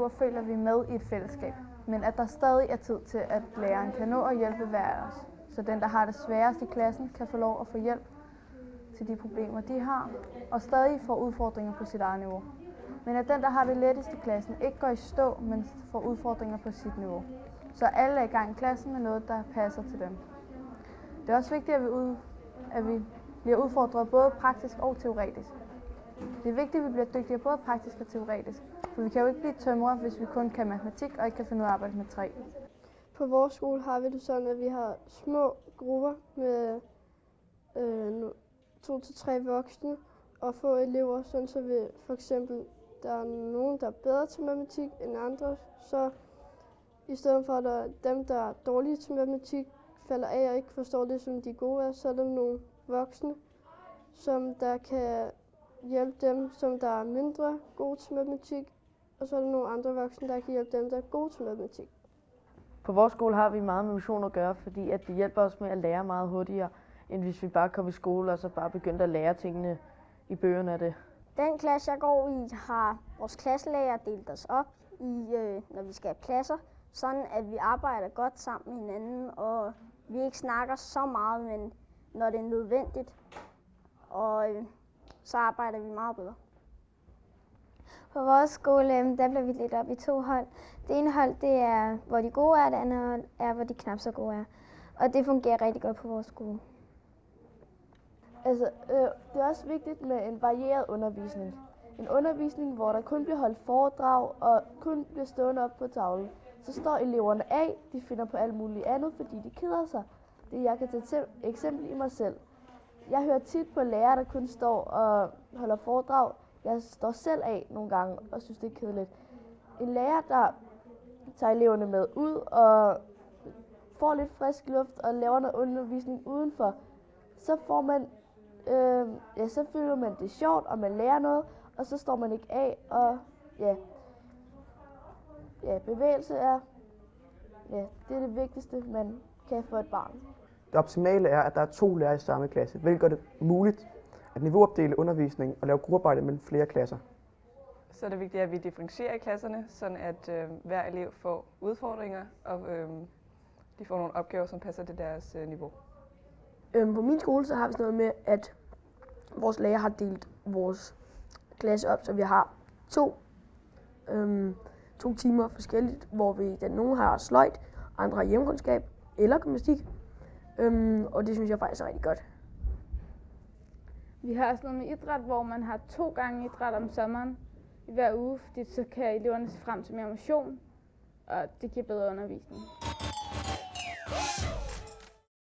elever føler, at vi er med i et fællesskab, men at der stadig er tid til, at læreren kan nå at hjælpe hver af os. Så den, der har det sværest i klassen, kan få lov at få hjælp til de problemer, de har, og stadig får udfordringer på sit eget niveau. Men at den, der har det lettest i klassen, ikke går i stå, men får udfordringer på sit niveau. Så alle er i gang i klassen med noget, der passer til dem. Det er også vigtigt, at vi bliver udfordret både praktisk og teoretisk. Det er vigtigt, at vi bliver dygtigere både praktisk og teoretisk, for vi kan jo ikke blive tømrere, hvis vi kun kan matematik og ikke kan finde ud af at arbejde med træ. På vores skole har vi det sådan, at vi har små grupper med 2 til 3 voksne og få elever, sådan så vi for eksempel der er nogen, der er bedre til matematik end andre, så i stedet for at dem, der er dårlige til matematik, falder af og ikke forstår det, som de gode er, så er der nogle voksne, som der kan hjælpe dem, som der er mindre gode til matematik, og så er der nogle andre voksne, der kan hjælpe dem, der er gode til matematik. På vores skole har vi meget med motion at gøre, fordi at det hjælper os med at lære meget hurtigere, end hvis vi bare kom i skole og så bare begyndte at lære tingene i bøgerne af det. Den klasse, jeg går i, har vores klasselærer delt os op i, når vi skal have klasser, sådan at vi arbejder godt sammen med hinanden, og vi ikke snakker så meget, men når det er nødvendigt, og så arbejder vi meget bedre. På vores skole, der bliver vi delt op i 2 hold. Det ene hold, det er, hvor de gode er, det andet hold er, hvor de knap så gode er. Og det fungerer rigtig godt på vores skole. Altså, det er også vigtigt med en varieret undervisning. En undervisning, hvor der kun bliver holdt foredrag og kun bliver stående op på tavlen. Så står eleverne af, de finder på alt muligt andet, fordi de keder sig. Jeg kan tage eksempel i mig selv. Jeg hører tit på lærere, der kun står og holder foredrag. Jeg står selv af nogle gange og synes, det er kedeligt. En lærer, der tager eleverne med ud og får lidt frisk luft og laver noget undervisning udenfor, så får man, så føler man det sjovt, og man lærer noget, og så står man ikke af, og bevægelse er, det er det vigtigste, man kan for et barn. Det optimale er, at der er 2 lærere i samme klasse, hvilket gør det muligt at niveauopdele undervisningen og lave gruppearbejde mellem flere klasser. Så er det vigtigt, at vi differentierer i klasserne, sådan at hver elev får udfordringer, og de får nogle opgaver, som passer til deres niveau. På min skole så har vi sådan noget med, at vores lærer har delt vores klasse op, så vi har 2 timer forskelligt, hvor den nogle har sløjd, andre har hjemkundskab eller gymnastik, og det synes jeg faktisk er rigtig godt. Vi har også noget med idræt, hvor man har 2 gange idræt om sommeren i hver uge, fordi så kan eleverne se frem til mere motion, og det giver bedre undervisning.